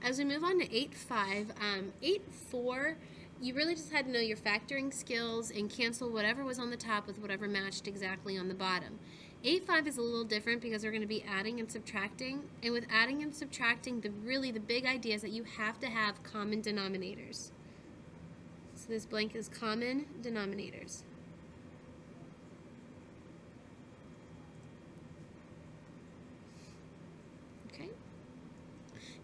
as we move on to 8.5, 8.4, you really just had to know your factoring skills and cancel whatever was on the top with whatever matched exactly on the bottom. 8.5 is a little different because we're going to be adding and subtracting, and with adding and subtracting, the big idea is that you have to have common denominators. So this blank is common denominators. Okay.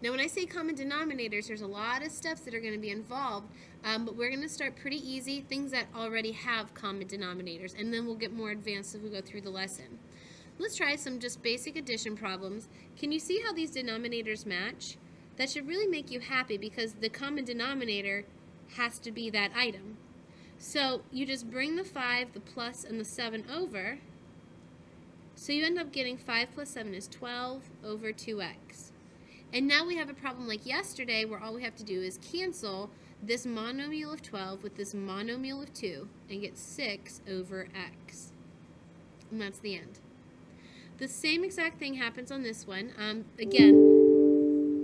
Now when I say common denominators, there's a lot of steps that are going to be involved, but we're going to start pretty easy, things that already have common denominators, and then we'll get more advanced as we go through the lesson. Let's try some just basic addition problems. Can you see how these denominators match? That should really make you happy because the common denominator has to be that item. So you just bring the 5, the plus, and the 7 over, so you end up getting 5 plus 7 is 12 over 2x. And now we have a problem like yesterday where all we have to do is cancel this monomial of 12 with this monomial of 2 and get 6 over x. And that's the end. The same exact thing happens on this one. Again,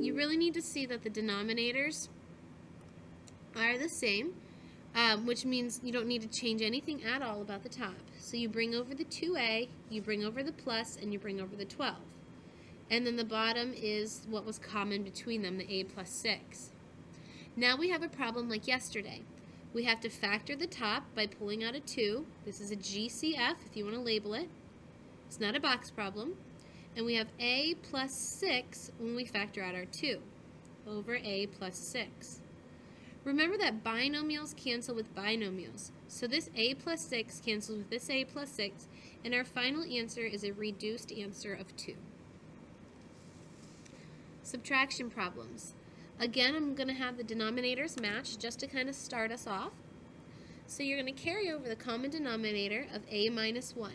you really need to see that the denominators are the same, which means you don't need to change anything at all about the top. So you bring over the 2a, you bring over the plus, and you bring over the 12. And then the bottom is what was common between them, the a plus 6. Now we have a problem like yesterday. We have to factor the top by pulling out a 2. This is a GCF if you want to label it. It's not a box problem. And we have a plus 6 when we factor out our 2 over a plus 6. Remember that binomials cancel with binomials. So this a plus 6 cancels with this a plus 6, and our final answer is a reduced answer of 2. Subtraction problems. Again, I'm going to have the denominators match just to kind of start us off. So you're going to carry over the common denominator of a minus 1.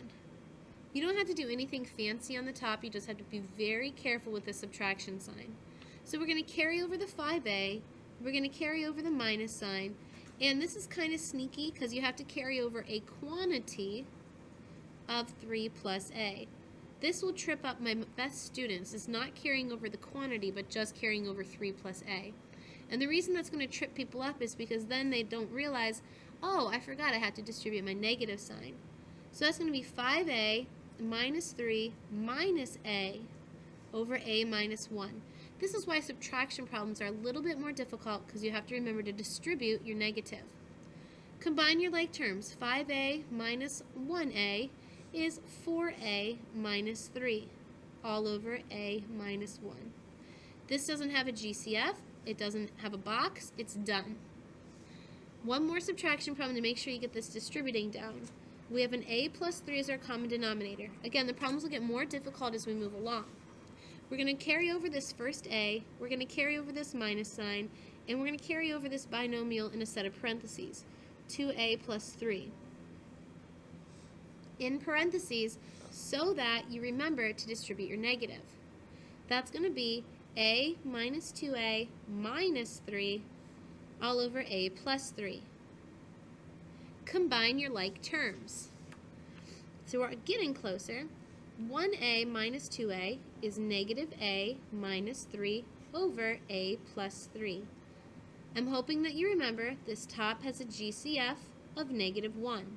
You don't have to do anything fancy on the top, you just have to be very careful with the subtraction sign. So we're going to carry over the 5a, we're going to carry over the minus sign, and this is kind of sneaky because you have to carry over a quantity of 3 plus a. This will trip up my best students. It's not carrying over the quantity, but just carrying over 3 plus a. And the reason that's going to trip people up is because then they don't realize, oh, I forgot I had to distribute my negative sign. So that's going to be 5a minus 3 minus a over a minus 1. This is why subtraction problems are a little bit more difficult because you have to remember to distribute your negative. Combine your like terms. 5a minus 1a is 4a minus 3 all over a minus 1. This doesn't have a GCF, it doesn't have a box, it's done. One more subtraction problem to make sure you get this distributing down. We have an a plus 3 as our common denominator. Again, the problems will get more difficult as we move along. We're going to carry over this first a, we're going to carry over this minus sign, and we're going to carry over this binomial in a set of parentheses, 2a plus 3. In parentheses, so that you remember to distribute your negative. That's going to be a minus 2a minus 3 all over a plus 3. Combine your like terms. So we're getting closer. 1a minus 2a is negative a minus 3 over a plus 3. I'm hoping that you remember this top has a GCF of negative 1.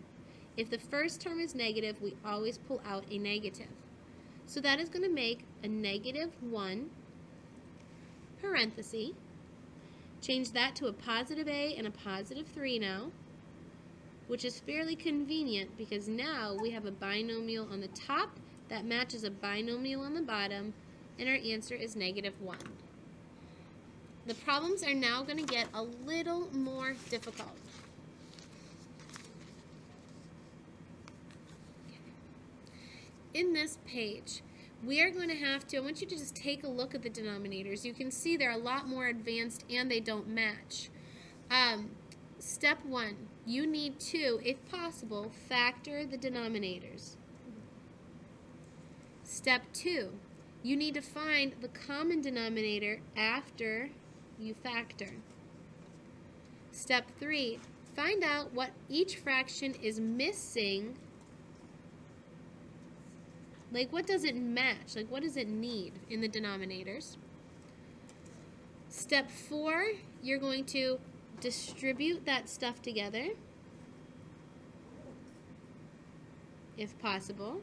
If the first term is negative, we always pull out a negative. So that is going to make a negative 1 parenthesis. Change that to a positive a and a positive 3 now, which is fairly convenient because now we have a binomial on the top that matches a binomial on the bottom, and our answer is negative 1. The problems are now going to get a little more difficult. In this page, we are going to have to, I want you to just take a look at the denominators. You can see they're a lot more advanced and they don't match. Step 1, you need to, if possible, factor the denominators. Step 2, you need to find the common denominator after you factor. Step 3, find out what each fraction is missing. Like, what does it match? Like, what does it need in the denominators? Step 4, you're going to distribute that stuff together, if possible.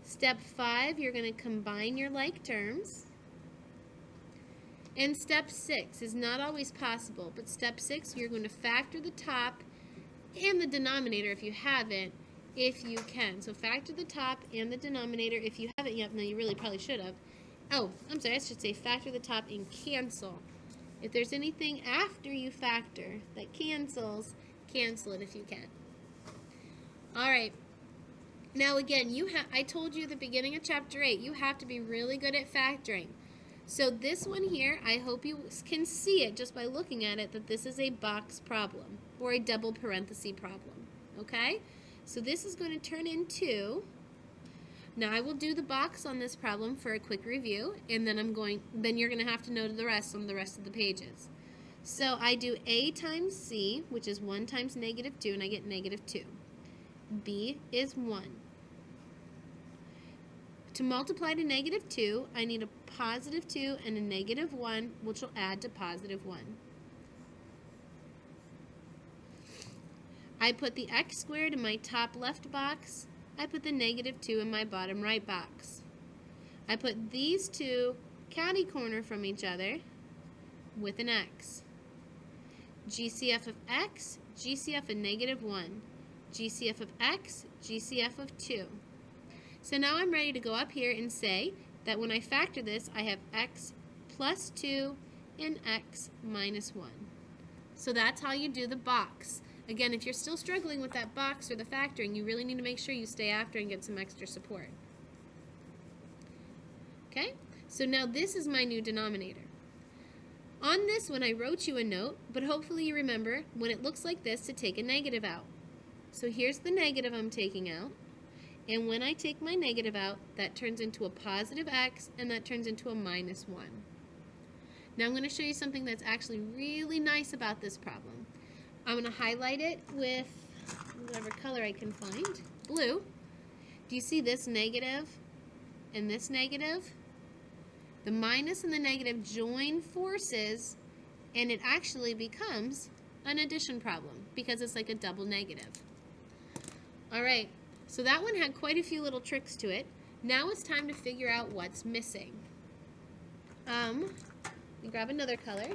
Step 5, you're going to combine your like terms. And step 6 is not always possible, but step 6, you're going to factor the top and the denominator if you haven't, if you can. So factor the top and the denominator if you haven't yet. No, you really probably should have. Oh, I'm sorry, I should say factor the top and cancel. If there's anything after you factor that cancels, cancel it if you can. All right. Now again, I told you at the beginning of chapter 8, you have to be really good at factoring. So this one here, I hope you can see it just by looking at it that this is a box problem or a double parenthesis problem. Okay? So this is going to turn into, now I will do the box on this problem for a quick review, and then you're going to have to know the rest on the rest of the pages. So I do A times C, which is 1 times negative 2, and I get negative 2. B is 1. To multiply to negative 2, I need a positive 2 and a negative 1, which will add to positive 1. I put the x squared in my top left box. I put the negative 2 in my bottom right box. I put these two catty corner from each other with an x. GCF of x, GCF of negative 1. GCF of x, GCF of 2. So now I'm ready to go up here and say that when I factor this, I have x plus 2 and x minus 1. So that's how you do the box. Again, if you're still struggling with that box or the factoring, you really need to make sure you stay after and get some extra support. Okay? So now this is my new denominator. On this one, I wrote you a note, but hopefully you remember when it looks like this to take a negative out. So here's the negative I'm taking out. And when I take my negative out, that turns into a positive x, and that turns into a minus 1. Now I'm going to show you something that's actually really nice about this problem. I'm going to highlight it with whatever color I can find. Blue. Do you see this negative and this negative? The minus and the negative join forces, and it actually becomes an addition problem because it's like a double negative. All right. So that one had quite a few little tricks to it. Now it's time to figure out what's missing. You grab another color.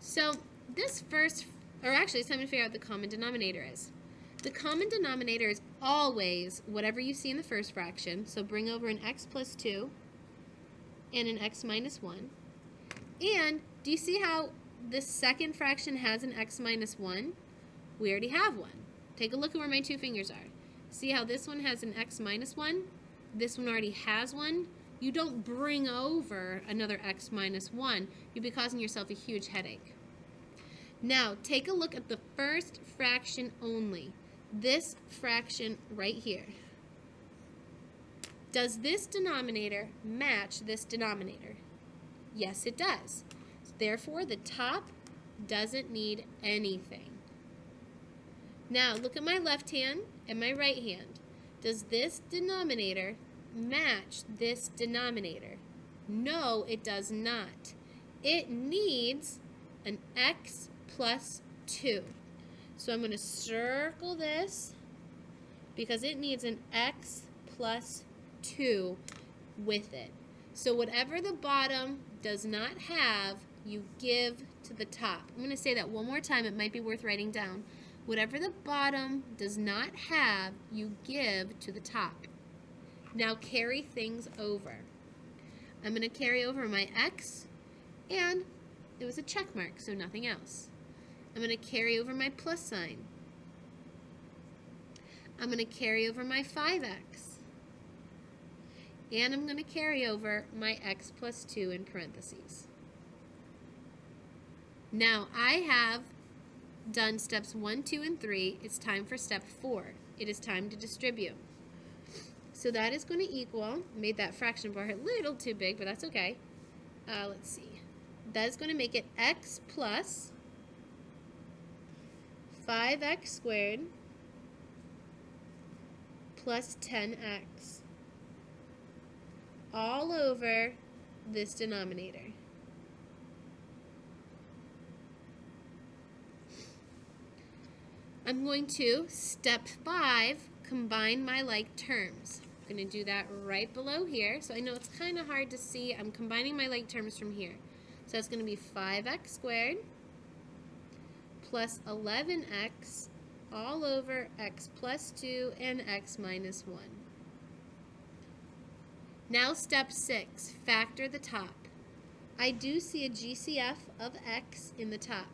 So this first, or actually it's time to figure out what the common denominator is. The common denominator is always whatever you see in the first fraction. So bring over an x plus 2 and an x minus 1. And do you see how this second fraction has an x minus 1? We already have one. Take a look at where my two fingers are. See how this one has an x minus 1? This one already has one. You don't bring over another x minus 1. You'll be causing yourself a huge headache. Now, take a look at the first fraction only. This fraction right here. Does this denominator match this denominator? Yes, it does. Therefore, the top doesn't need anything. Now, look at my left hand and my right hand. Does this denominator match this denominator? No, it does not. It needs an x plus 2. So I'm going to circle this because it needs an x plus 2 with it. So whatever the bottom does not have, you give to the top. I'm going to say that one more time. It might be worth writing down. Whatever the bottom does not have, you give to the top. Now carry things over. I'm going to carry over my x, and it was a check mark, so nothing else. I'm going to carry over my plus sign. I'm going to carry over my 5x. And I'm going to carry over my x plus 2 in parentheses. Now I have done steps 1, 2, and 3. It's time for step 4. It is time to distribute. So that is going to equal, made that fraction bar a little too big, but that's okay. Let's see. That is going to make it x plus 5x squared plus 10x all over this denominator. I'm going to, step 5, combine my like terms. I'm going to do that right below here. So I know it's kind of hard to see. I'm combining my like terms from here. So that's going to be 5x squared plus 11x all over x plus 2 and x minus 1. Now step 6, factor the top. I do see a GCF of x in the top.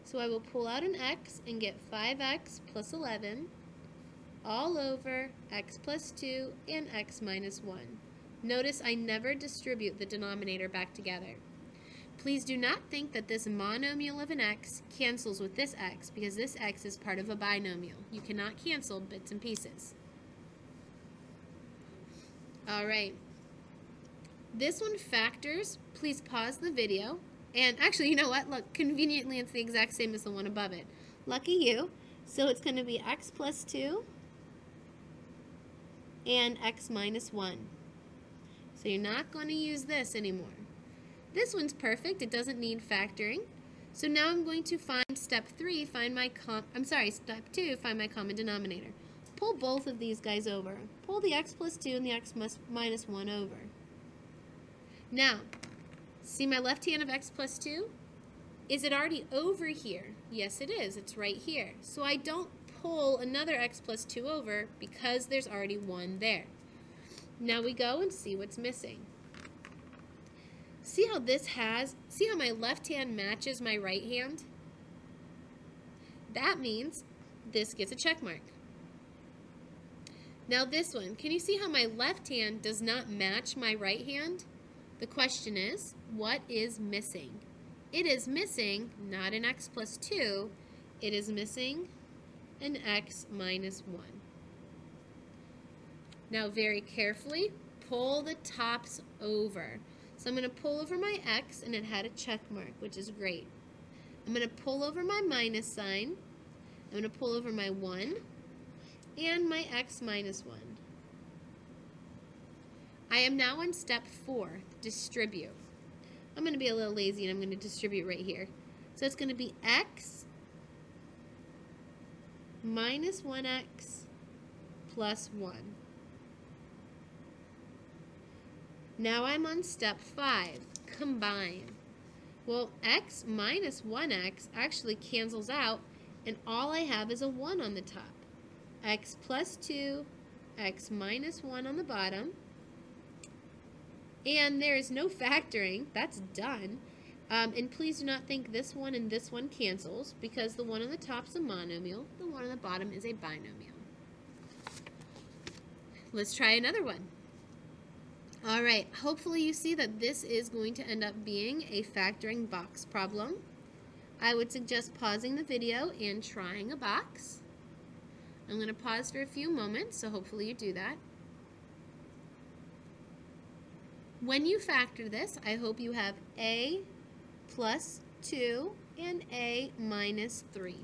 So I will pull out an x and get 5x plus 11 all over x plus 2 and x minus 1. Notice I never distribute the denominator back together. Please do not think that this monomial of an x cancels with this x, because this x is part of a binomial. You cannot cancel bits and pieces. All right. This one factors. Please pause the video. And actually, you know what? Look, conveniently, it's the exact same as the one above it. Lucky you. So it's going to be x plus 2 and x minus 1. So you're not going to use this anymore. This one's perfect. It doesn't need factoring. So now I'm going to find step 3, step 2, find my common denominator. Pull both of these guys over. Pull the x plus 2 and the x minus 1 over. Now, see my left hand of x plus 2? Is it already over here? Yes, it is. It's right here. So I don't pull another x plus 2 over because there's already one there. Now we go and see what's missing. See how my left hand matches my right hand? That means this gets a check mark. Now this one, can you see how my left hand does not match my right hand? The question is, what is missing? It is missing not an x plus 2, it is missing an x minus 1. Now very carefully, pull the tops over. So I'm going to pull over my x, and it had a check mark, which is great. I'm going to pull over my minus sign. I'm going to pull over my 1 and my x minus 1. I am now on step 4, distribute. I'm going to be a little lazy, and I'm going to distribute right here. So it's going to be x minus 1x plus 1. Now I'm on step 5, combine. Well, x minus 1x actually cancels out, and all I have is a 1 on the top. X plus 2, x minus 1 on the bottom. And there is no factoring. That's done. And please do not think this one and this one cancels, because the one on the top is a monomial, the one on the bottom is a binomial. Let's try another one. All right, hopefully you see that this is going to end up being a factoring box problem. I would suggest pausing the video and trying a box. I'm going to pause for a few moments, so hopefully you do that. When you factor this, I hope you have a plus 2 and a minus 3.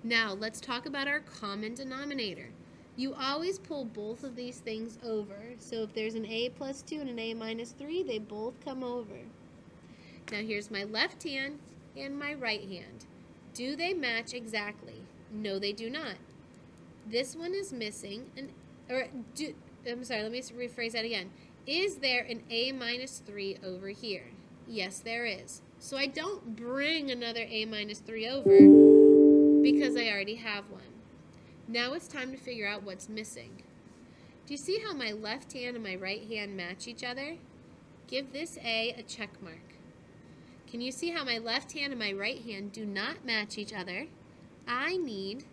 Now, let's talk about our common denominator. You always pull both of these things over. So if there's an a plus 2 and an a minus 3, they both come over. Now here's my left hand and my right hand. Do they match exactly? No, they do not. This one is missing I'm sorry, let me rephrase that again. Is there an a minus 3 over here? Yes, there is. So I don't bring another a minus 3 over because I already have one. Now it's time to figure out what's missing. Do you see how my left hand and my right hand match each other? Give this a check mark. Can you see how my left hand and my right hand do not match each other? I need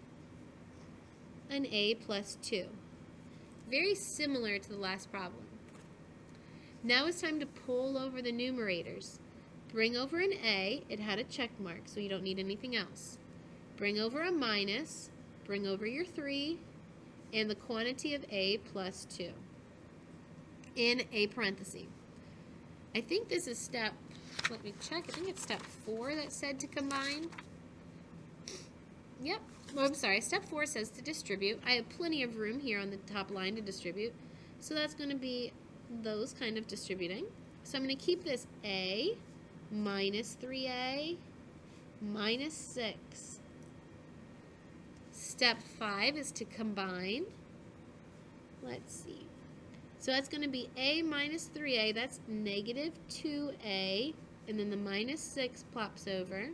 an a plus 2. Very similar to the last problem. Now it's time to pull over the numerators. Bring over an a, it had a check mark, so you don't need anything else. Bring over a minus, bring over your 3, and the quantity of a plus 2 in a parenthesis. I think this is step, let me check, I think it's step 4 that said to combine. Yep, well, I'm sorry, step 4 says to distribute. I have plenty of room here on the top line to distribute, so that's going to be those kind of distributing. So I'm going to keep this a minus 3a minus 6 Step 5 is to combine. Let's see. So that's going to be a minus 3a, that's negative 2a, and then the minus 6 plops over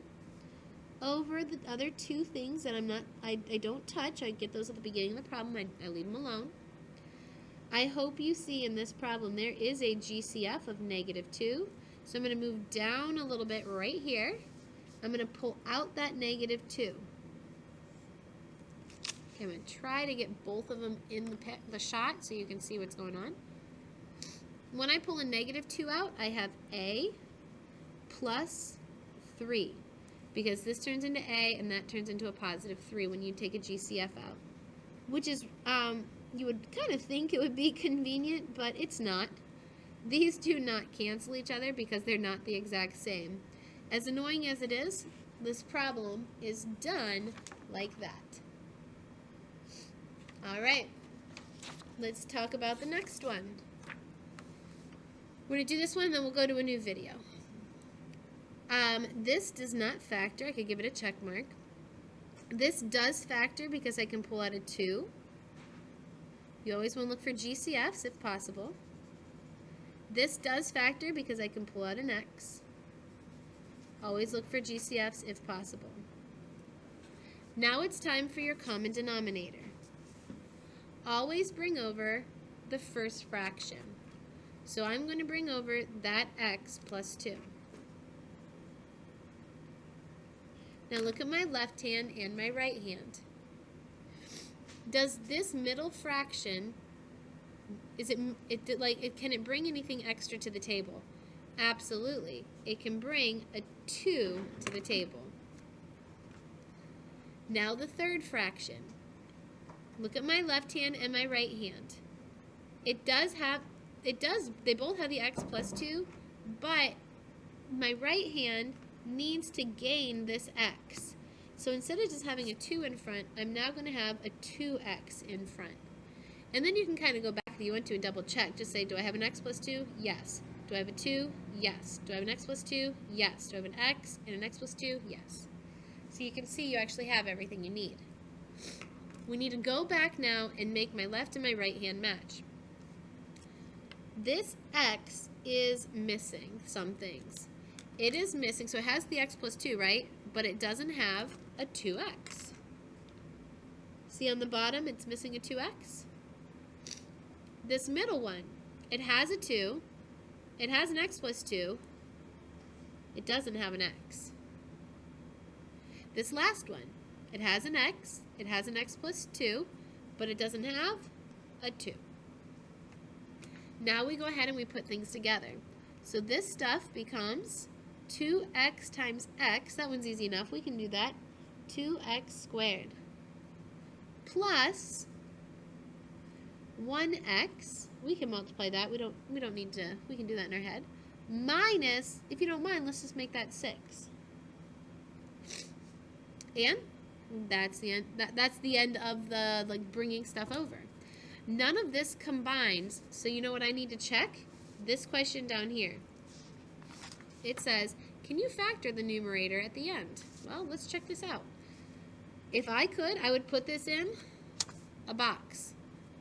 the other two things that I don't touch. I get those at the beginning of the problem. I leave them alone. I hope you see in this problem there is a GCF of negative 2. So I'm going to move down a little bit right here. I'm going to pull out that negative 2. Okay, I'm going to try to get both of them in the shot so you can see what's going on. When I pull a negative 2 out, I have a plus 3. Because this turns into a and that turns into a positive 3 when you take a GCF out. Which is, you would kind of think it would be convenient, but it's not. These do not cancel each other because they're not the exact same. As annoying as it is, this problem is done like that. Alright, let's talk about the next one. We're going to do this one and then we'll go to a new video. This does not factor. I could give it a check mark. This does factor because I can pull out a 2. You always want to look for GCFs if possible. This does factor because I can pull out an X. Always look for GCFs if possible. Now it's time for your common denominator. Always bring over the first fraction. So I'm going to bring over that X plus 2. Now look at my left hand and my right hand. Does this middle fraction, can it bring anything extra to the table? Absolutely. It can bring a 2 to the table. Now the third fraction. Look at my left hand and my right hand. They both have the X plus 2, but my right hand needs to gain this X. So instead of just having a 2 in front, I'm now going to have a 2X in front. And then you can kind of go back if you want to and double check. Just say, do I have an X plus 2? Yes. Do I have a 2? Yes. Do I have an X plus 2? Yes. Do I have an X and an X plus 2? Yes. So you can see you actually have everything you need. We need to go back now and make my left and my right hand match. This X is missing some things. It is missing, so it has the X plus 2, right? But it doesn't have a 2X. See on the bottom, it's missing a 2X? This middle one, it has a 2. It has an X plus 2. It doesn't have an X. This last one, it has an X. It has an X plus 2, but it doesn't have a 2. Now we go ahead and we put things together. So this stuff becomes 2x times x, that one's easy enough, we can do that, 2x squared, plus 1x, we can multiply that, we don't need to, we can do that in our head, minus, if you don't mind, let's just make that 6. And that's the end, that's the end of the bringing stuff over. None of this combines, so you know what I need to check? This question down here. It says, can you factor the numerator at the end? Well, let's check this out. If I could, I would put this in a box.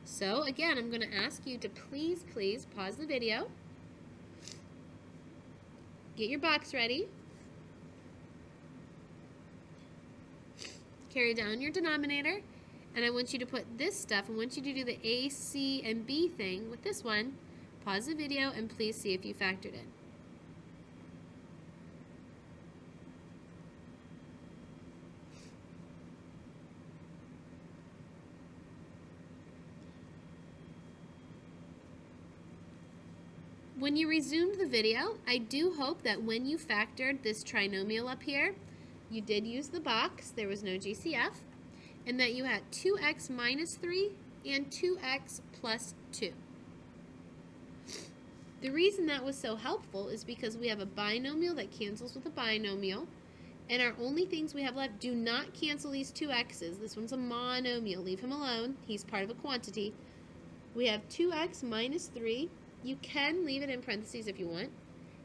So again, I'm going to ask you to please pause the video. Get your box ready. Carry down your denominator. And I want you to put this stuff, I want you to do the A, C, and B thing with this one. Pause the video and please see if you factored it. When you resumed the video, I do hope that when you factored this trinomial up here, you did use the box, there was no GCF, and that you had 2x minus 3 and 2x plus 2. The reason that was so helpful is because we have a binomial that cancels with a binomial, and our only things we have left do not cancel these two x's. This one's a monomial. Leave him alone. He's part of a quantity. We have 2x minus 3. You can leave it in parentheses if you want,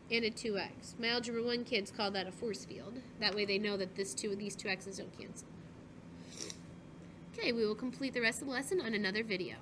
and a 2x. My Algebra 1 kids call that a force field. That way they know that these two x's don't cancel. Okay, we will complete the rest of the lesson on another video.